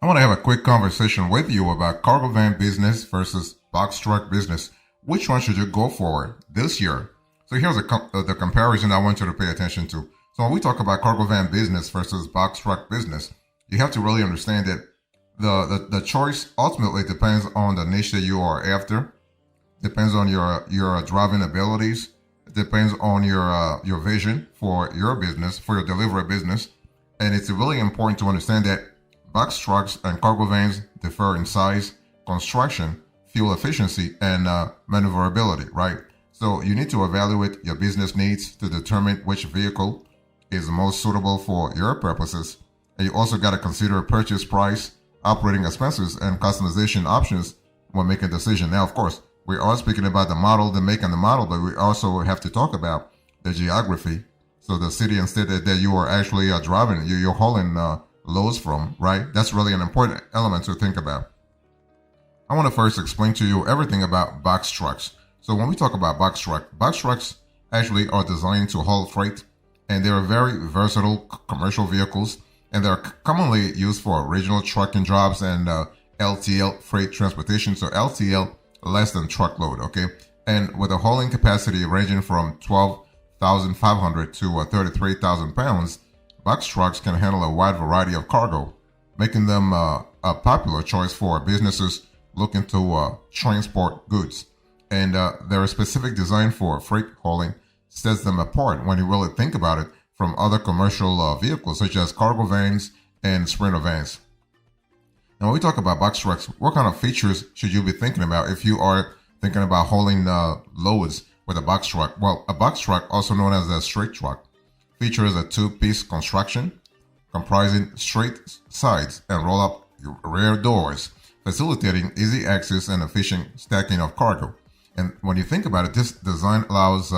I want to have a quick conversation with you about cargo van business versus box truck business. Which one should you go for this year? So here's the comparison I want you to pay attention to. So when we talk about cargo van business versus box truck business, you have to really understand that the choice ultimately depends on the niche that you are after, depends on your driving abilities, it depends on your vision for your business, for your delivery business, and it's really important to understand that box trucks and cargo vans differ in size, construction, fuel efficiency, and maneuverability, right? So you need to evaluate your business needs to determine which vehicle is most suitable for your purposes. And you also got to consider purchase price, operating expenses, and customization options when making a decision. Now, of course, we are speaking about the model, the make and the model, but we also have to talk about the geography. So the city and state that you are actually driving, you're hauling loads from, right? That's really an important element to think about. I want to first explain to you everything about box trucks. So when we talk about box trucks actually are designed to haul freight, and they are very versatile commercial vehicles, and they're commonly used for regional trucking jobs and LTL freight transportation. So LTL, less than truckload, okay? And with a hauling capacity ranging from 12,500 to 33,000 pounds, box trucks can handle a wide variety of cargo, making them a popular choice for businesses looking to transport goods. And their specific design for freight hauling sets them apart when you really think about it from other commercial vehicles such as cargo vans and sprinter vans. Now, when we talk about box trucks, what kind of features should you be thinking about if you are thinking about hauling loads with a box truck? Well, a box truck, also known as a straight truck, features a two-piece construction comprising straight sides and roll-up rear doors, facilitating easy access and efficient stacking of cargo. And when you think about it, this design allows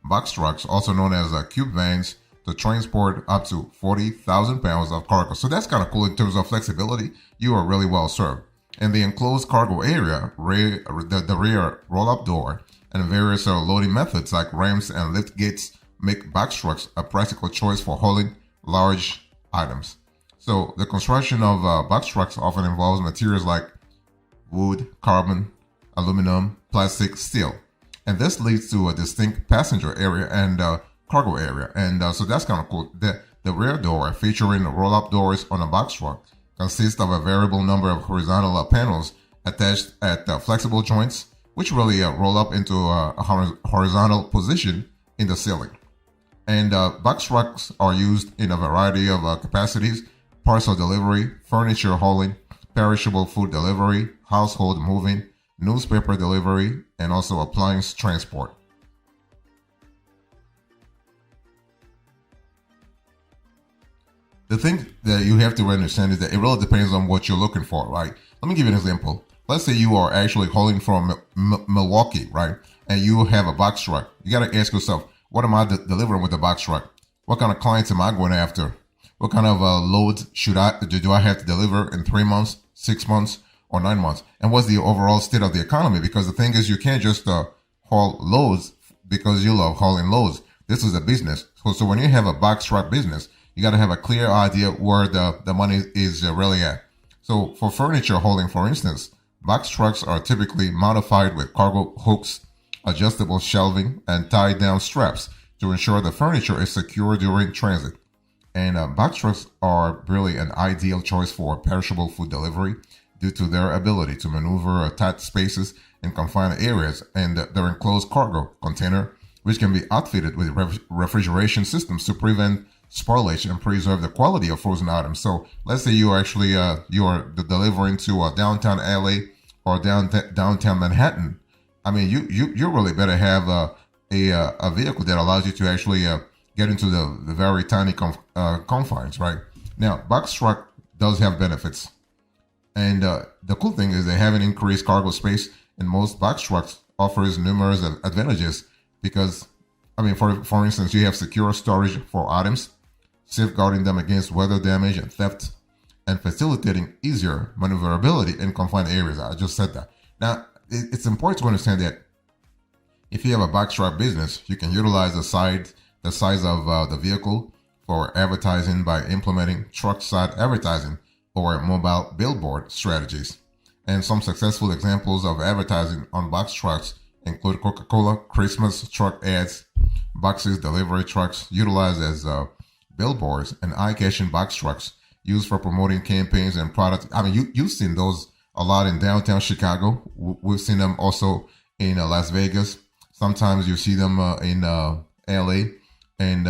box trucks, also known as cube vans, to transport up to 40,000 pounds of cargo. So that's kind of cool in terms of flexibility. You are really well served. In the enclosed cargo area, the rear roll-up door, and various loading methods like ramps and lift gates make box trucks a practical choice for hauling large items. So the construction of box trucks often involves materials like wood, carbon, aluminum, plastic, steel. And this leads to a distinct passenger area and cargo area. And so that's kind of cool. The rear door, featuring roll-up doors on a box truck, consists of a variable number of horizontal panels attached at flexible joints, which really roll up into a horizontal position in the ceiling. And box trucks are used in a variety of capacities: parcel delivery, furniture hauling, perishable food delivery, household moving, newspaper delivery, and also appliance transport. The thing that you have to understand is that it really depends on what you're looking for, right? Let me give you an example. Let's say you are actually hauling from Milwaukee, right? And you have a box truck. You got to ask yourself, what am I delivering with the box truck? What kind of clients am I going after? What kind of loads do I have to deliver in 3 months, 6 months, or 9 months? And what's the overall state of the economy? Because the thing is, you can't just haul loads because you love hauling loads. This is a business. So when you have a box truck business, you got to have a clear idea where the money is really at. So for furniture hauling, for instance, box trucks are typically modified with cargo hooks, adjustable shelving, and tied down straps to ensure the furniture is secure during transit. And box trucks are really an ideal choice for perishable food delivery due to their ability to maneuver tight spaces in confined areas, and their enclosed cargo container, which can be outfitted with refrigeration systems to prevent spoilage and preserve the quality of frozen items. So let's say you actually you are delivering to downtown LA or downtown Manhattan. I mean, you really better have a vehicle that allows you to actually get into the very tiny confines, right? Now, box truck does have benefits, and the cool thing is they have an increased cargo space, and most box trucks offers numerous advantages because, I mean, for instance, you have secure storage for items, safeguarding them against weather damage and theft, and facilitating easier maneuverability in confined areas. I just said that. Now, it's important to understand that if you have a box truck business, you can utilize the size of the vehicle for advertising by implementing truck side advertising or mobile billboard strategies. And some successful examples of advertising on box trucks include Coca-Cola Christmas truck ads, boxes delivery trucks utilized as billboards, and eye-catching box trucks used for promoting campaigns and products. I mean, you've seen those a lot in downtown Chicago. We've seen them also in Las Vegas. Sometimes you see them in LA. And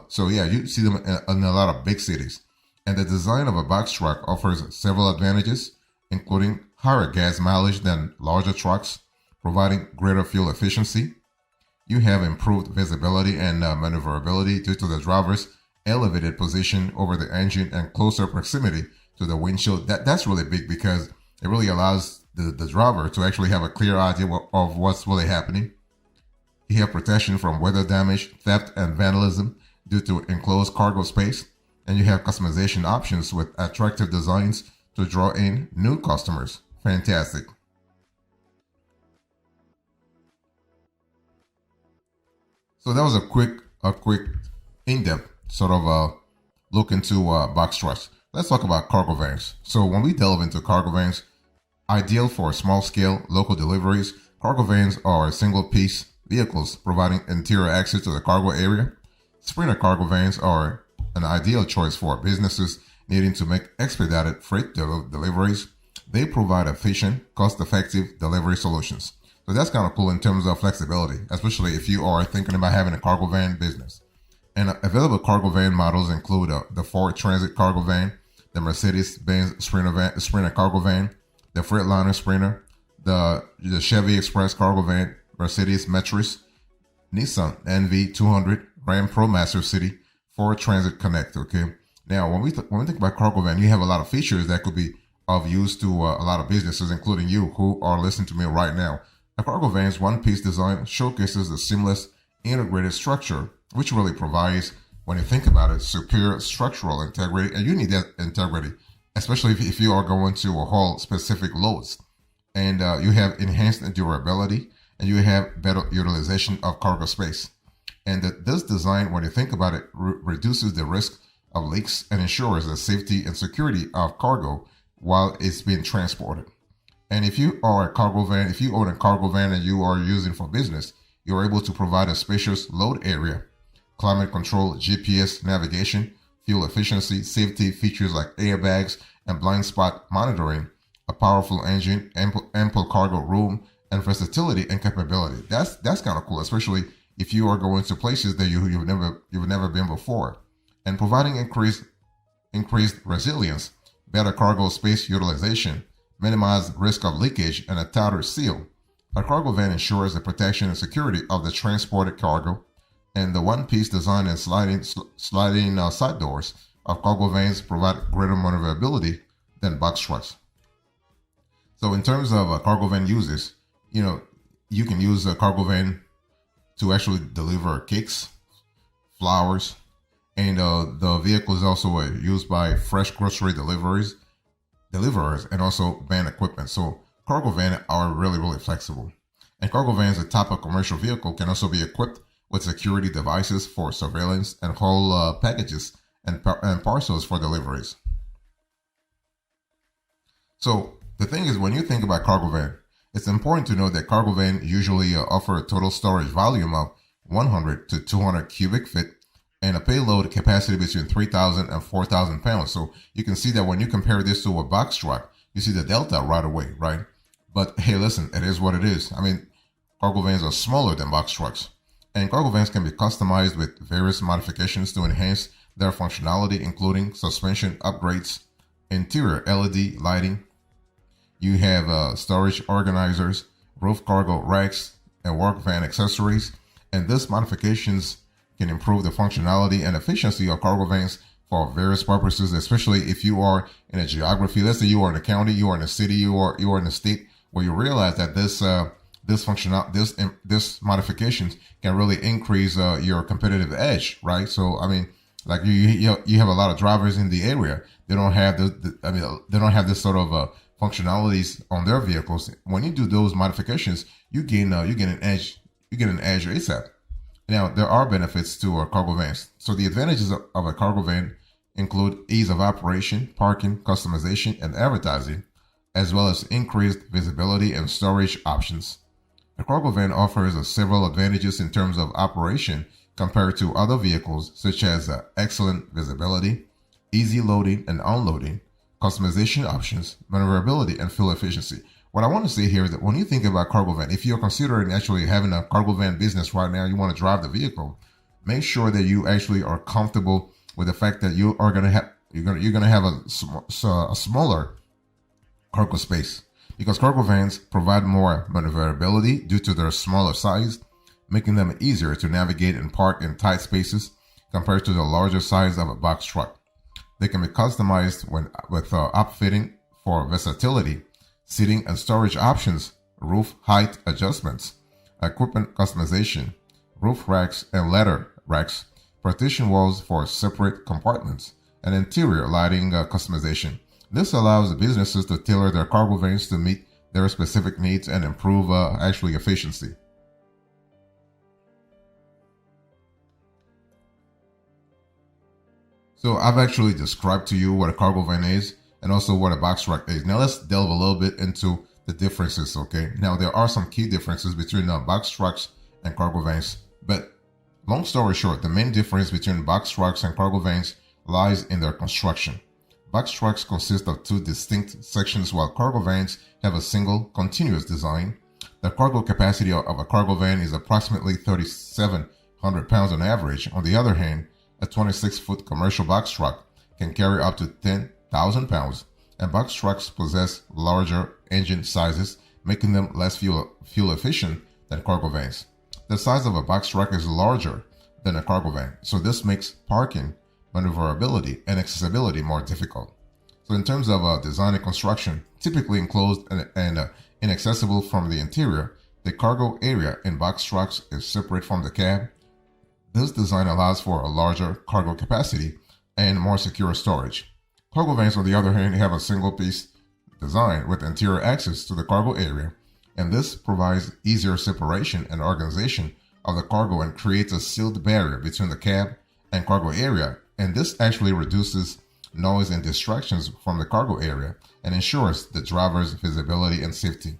so, yeah, you see them in a lot of big cities. And the design of a box truck offers several advantages, including higher gas mileage than larger trucks, providing greater fuel efficiency. You have improved visibility and maneuverability due to the driver's elevated position over the engine and closer proximity to the windshield. That's really big because it really allows the driver to actually have a clear idea of what's really happening. You have protection from weather damage, theft, and vandalism due to enclosed cargo space. And you have customization options with attractive designs to draw in new customers. Fantastic. So that was a quick in-depth sort of look into box trucks. Let's talk about cargo vans. So when we delve into cargo vans, ideal for small-scale local deliveries, cargo vans are single-piece vehicles providing interior access to the cargo area. Sprinter cargo vans are an ideal choice for businesses needing to make expedited freight deliveries. They provide efficient, cost-effective delivery solutions. So that's kind of cool in terms of flexibility, especially if you are thinking about having a cargo van business. And available cargo van models include the Ford Transit cargo van, the Mercedes-Benz Sprinter cargo van, the Freightliner Sprinter, the Chevy Express cargo van, Mercedes Metris, Nissan NV200, Ram ProMaster City, Ford Transit Connect. Okay. Now, when we think about cargo van, you have a lot of features that could be of use to a lot of businesses, including you who are listening to me right now. A cargo van's one-piece design showcases the seamless, integrated structure, which really provides, when you think about it, superior structural integrity. And you need that integrity, especially if you are going to haul specific loads. And you have enhanced durability, and you have better utilization of cargo space. And this design, when you think about it, reduces the risk of leaks and ensures the safety and security of cargo while it's being transported. And if you are a cargo van, if you own a cargo van and you are using for business, you're able to provide a spacious load area, climate control, GPS navigation, fuel efficiency, safety features like airbags and blind spot monitoring, a powerful engine, ample cargo room, and versatility and capability. That's kind of cool, especially if you are going to places that you've never been before, and providing increased resilience, better cargo space utilization, minimize risk of leakage, and a tighter seal. A cargo van ensures the protection and security of the transported cargo, and the one-piece design and sliding side doors of cargo vans provide greater maneuverability than box trucks. So in terms of cargo van uses, you can use a cargo van to actually deliver cakes, flowers, and the vehicle is also used by fresh grocery deliverers, and also van equipment. So cargo vans are really, really flexible. And cargo vans, a type of commercial vehicle, can also be equipped with security devices for surveillance and haul packages and parcels for deliveries. So the thing is, when you think about cargo van, it's important to know that cargo van usually offer a total storage volume of 100 to 200 cubic feet and a payload capacity between 3,000 and 4,000 pounds. So you can see that when you compare this to a box truck, you see the delta right away, right? But hey, listen, it is what it is. I mean, cargo vans are smaller than box trucks. And cargo vans can be customized with various modifications to enhance their functionality, including suspension upgrades, interior LED lighting. You have storage organizers, roof cargo racks, and work van accessories. And these modifications can improve the functionality and efficiency of cargo vans for various purposes, especially if you are in a geography. Let's say you are in a county, you are in a city, you are in a state where you realize that this modifications can really increase your competitive edge, right? So I mean, like you have a lot of drivers in the area. They don't have they don't have this sort of functionalities on their vehicles. When you do those modifications, you gain an edge. You get an edge ASAP. Now there are benefits to cargo vans. So the advantages of a cargo van include ease of operation, parking, customization, and advertising, as well as increased visibility and storage options. The cargo van offers several advantages in terms of operation compared to other vehicles, such as excellent visibility, easy loading and unloading, customization options, maneuverability, and fuel efficiency. What I want to say here is that when you think about cargo van, if you're considering actually having a cargo van business right now, you want to drive the vehicle, make sure that you actually are comfortable with the fact that you are going to have a smaller cargo space, because cargo vans provide more maneuverability due to their smaller size, making them easier to navigate and park in tight spaces compared to the larger size of a box truck. They can be customized with upfitting for versatility, seating and storage options, roof height adjustments, equipment customization, roof racks and ladder racks, partition walls for separate compartments, and interior lighting customization. This allows the businesses to tailor their cargo vans to meet their specific needs and improve efficiency. So I've actually described to you what a cargo van is and also what a box truck is. Now let's delve a little bit into the differences, okay? Now there are some key differences between box trucks and cargo vans, but long story short, the main difference between box trucks and cargo vans lies in their construction. Box trucks consist of two distinct sections, while cargo vans have a single, continuous design. The cargo capacity of a cargo van is approximately 3,700 pounds on average. On the other hand, a 26-foot commercial box truck can carry up to 10,000 pounds, and box trucks possess larger engine sizes, making them less fuel efficient than cargo vans. The size of a box truck is larger than a cargo van, so this makes parking, maneuverability, and accessibility more difficult. So in terms of design and construction, typically enclosed and inaccessible from the interior, the cargo area in box trucks is separate from the cab. This design allows for a larger cargo capacity and more secure storage. Cargo vans, on the other hand, have a single-piece design with interior access to the cargo area, and this provides easier separation and organization of the cargo and creates a sealed barrier between the cab and cargo area, and this actually reduces noise and distractions from the cargo area and ensures the driver's visibility and safety.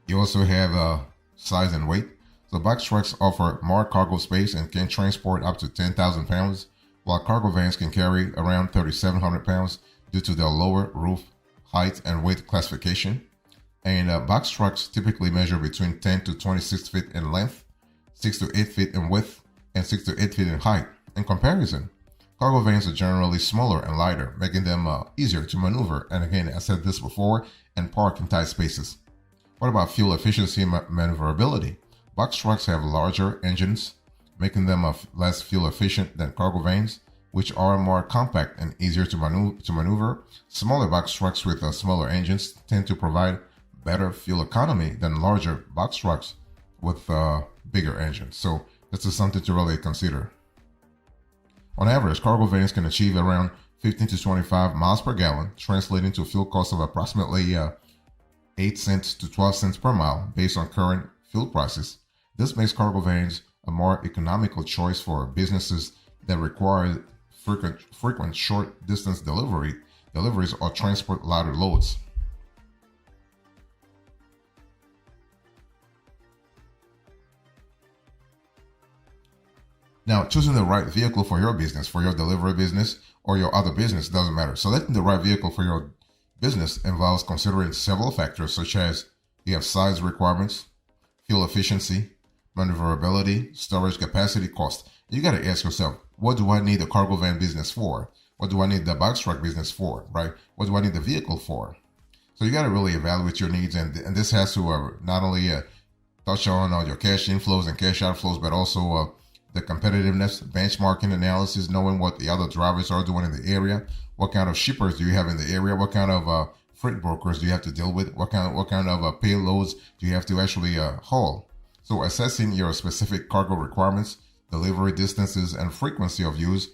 You also have size and weight. So box trucks offer more cargo space and can transport up to 10,000 pounds, while cargo vans can carry around 3,700 pounds due to their lower roof height and weight classification. And box trucks typically measure between 10 to 26 feet in length, 6 to 8 feet in width, and 6 to 8 feet in height. In comparison, cargo vans are generally smaller and lighter, making them easier to maneuver, and again, I said this before, and park in tight spaces. What about fuel efficiency and maneuverability? Box trucks have larger engines, making them less fuel efficient than cargo vans, which are more compact and easier to maneuver. Smaller box trucks with smaller engines tend to provide better fuel economy than larger box trucks with bigger engines. So this is something to really consider. On average, cargo vans can achieve around 15 to 25 miles per gallon, translating to a fuel cost of approximately 8 cents to 12 cents per mile based on current fuel prices. This makes cargo vans a more economical choice for businesses that require frequent short-distance deliveries or transport lighter loads. Now, choosing the right vehicle for your business, for your delivery business, or your other business doesn't matter. Selecting the right vehicle for your business involves considering several factors such as you have size requirements, fuel efficiency, maneuverability, storage capacity, cost. You got to ask yourself, what do I need a cargo van business for? What do I need the box truck business for, right? What do I need the vehicle for? So you got to really evaluate your needs, and this has to not only touch on your cash inflows and cash outflows, but also the competitiveness, benchmarking analysis, knowing what the other drivers are doing in the area, what kind of shippers do you have in the area, what kind of freight brokers do you have to deal with, what kind of payloads do you have to actually haul. So assessing your specific cargo requirements, delivery distances, and frequency of use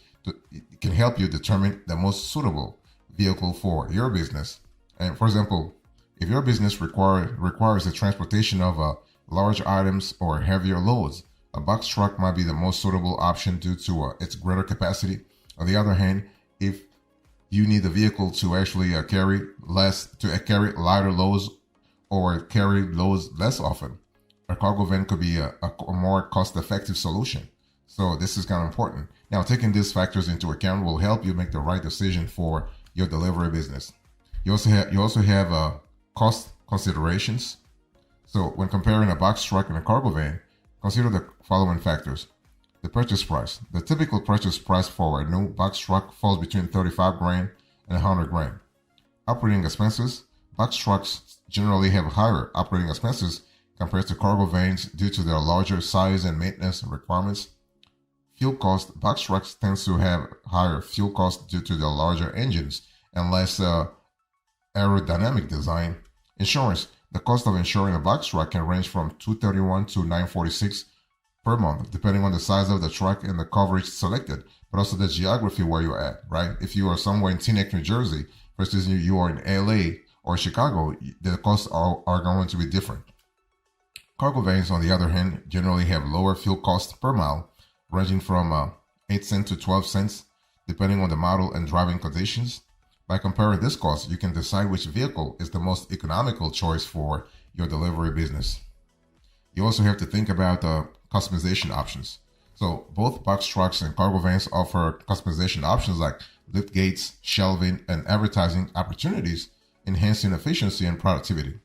can help you determine the most suitable vehicle for your business. And for example, if your business requires the transportation of large items or heavier loads, a box truck might be the most suitable option due to its greater capacity, On the other hand, if you need the vehicle to actually carry lighter loads or carry loads less often, a cargo van could be a more cost-effective solution. So this is kind of important. Now, taking these factors into account will help you make the right decision for your delivery business. You also have cost considerations. So when comparing a box truck and a cargo van, consider the following factors. The purchase price. The typical purchase price for a new box truck falls between 35 grand and 100 grand. Operating expenses. Box trucks generally have higher operating expenses compared to cargo vans due to their larger size and maintenance requirements. Fuel cost. Box trucks tend to have higher fuel costs due to their larger engines and less aerodynamic design. Insurance. The cost of insuring a box truck can range from $231 to $946 per month, depending on the size of the truck and the coverage selected, but also the geography where you're at, right? If you are somewhere in Teaneck, New Jersey, versus you are in LA or Chicago, the costs are going to be different. Cargo vans, on the other hand, generally have lower fuel costs per mile, ranging from 8 cents to 12 cents, depending on the model and driving conditions. By comparing this cost, you can decide which vehicle is the most economical choice for your delivery business. You also have to think about customization options. So both box trucks and cargo vans offer customization options like lift gates, shelving, and advertising opportunities, enhancing efficiency and productivity.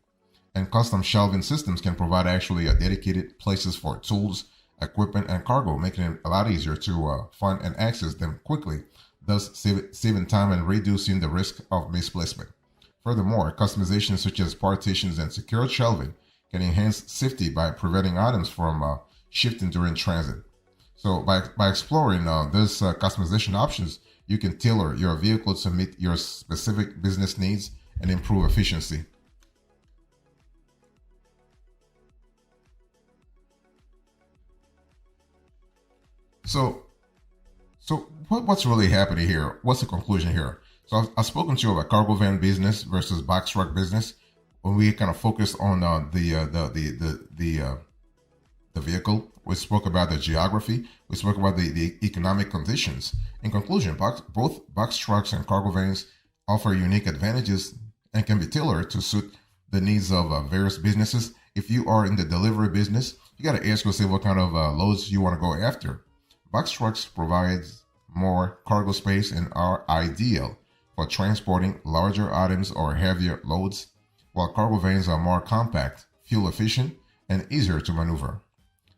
And custom shelving systems can provide actually dedicated places for tools, equipment, and cargo, making it a lot easier to find and access them quickly, thus saving time and reducing the risk of misplacement. Furthermore, customizations such as partitions and secured shelving can enhance safety by preventing items from shifting during transit. So by exploring these customization options, you can tailor your vehicle to meet your specific business needs and improve efficiency. So what's really happening here? What's the conclusion here? So I've spoken to you about cargo van business versus box truck business. When we kind of focus on the vehicle, we spoke about the geography. We spoke about the economic conditions. In conclusion, both box trucks and cargo vans offer unique advantages and can be tailored to suit the needs of various businesses. If you are in the delivery business, you got to ask yourself what kind of loads you want to go after. Box trucks provide more cargo space and are ideal for transporting larger items or heavier loads, while cargo vans are more compact, fuel efficient, and easier to maneuver.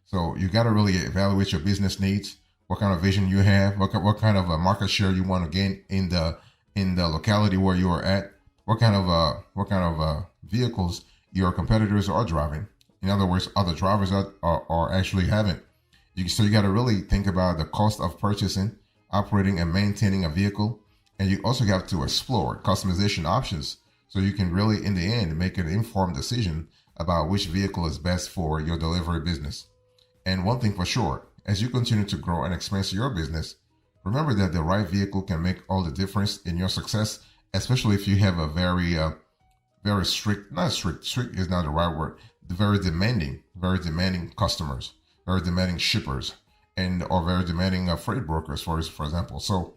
So you got to really evaluate your business needs, what kind of vision you have, what kind of a market share you want to gain in the locality where you are at, what kind of vehicles your competitors are driving. In other words, other drivers are actually having. So you got to really think about the cost of purchasing, operating, and maintaining a vehicle. And you also have to explore customization options so you can really, in the end, make an informed decision about which vehicle is best for your delivery business. And one thing for sure, as you continue to grow and expand your business, remember that the right vehicle can make all the difference in your success, especially if you have a very strict is not the right word, very demanding customers, very demanding shippers, or very demanding freight brokers, for example. So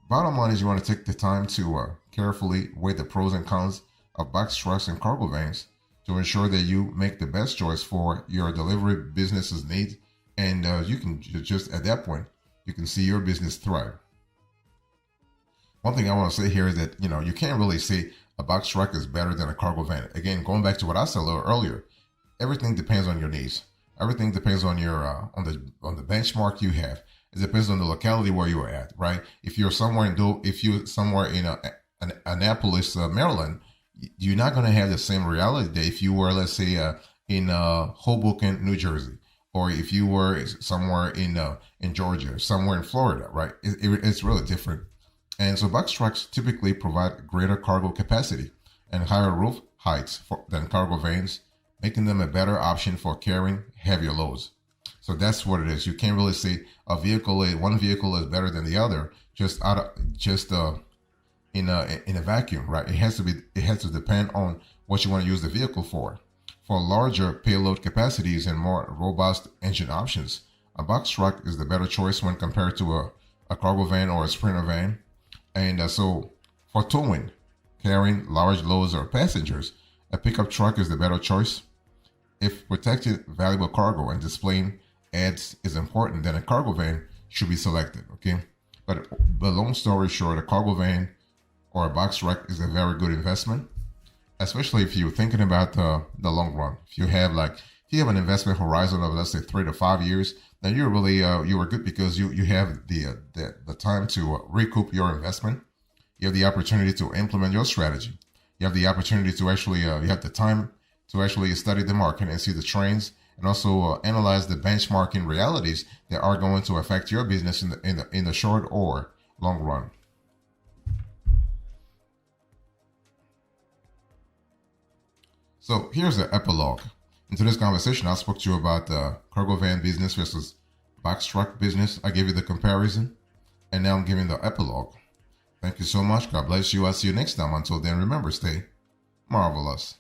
bottom line is you want to take the time to carefully weigh the pros and cons of box trucks and cargo vans to ensure that you make the best choice for your delivery business's needs. And you can just, at that point, you can see your business thrive. One thing I want to say here is that, you can't really say a box truck is better than a cargo van. Again, going back to what I said a little earlier, everything depends on your needs. Everything depends on your on the benchmark you have. It depends on the locality where you are at, right? If you're somewhere in Annapolis, Maryland, you're not going to have the same reality that if you were, let's say, in Hoboken, New Jersey, or if you were somewhere in Georgia, somewhere in Florida, right? It's really different. And so box trucks typically provide greater cargo capacity and higher roof heights than cargo vans, making them a better option for carrying heavier loads. So that's what it is. You can't really say one vehicle is better than the other in a vacuum, right? It has to depend on what you want to use the vehicle for. For larger payload capacities and more robust engine options, a box truck is the better choice when compared to a cargo van or a sprinter van. And so for towing, carrying large loads or passengers, a pickup truck is the better choice. If protecting valuable cargo and displaying ads is important, then a cargo van should be selected, okay? But long story short, a cargo van or a box truck is a very good investment, especially if you're thinking about the long run. If you have an investment horizon of, let's say, 3 to 5 years, then you're really you are good because you have the time to recoup your investment. You have the opportunity to implement your strategy. You have the opportunity to actually you have the time to actually study the market and see the trends, and also analyze the benchmarking realities that are going to affect your business in the short or long run. So here's the epilogue. In today's conversation, I spoke to you about the cargo van business versus box truck business. I gave you the comparison, and now I'm giving the epilogue. Thank you so much. God bless you. I'll see you next time. Until then, remember, stay marvelous.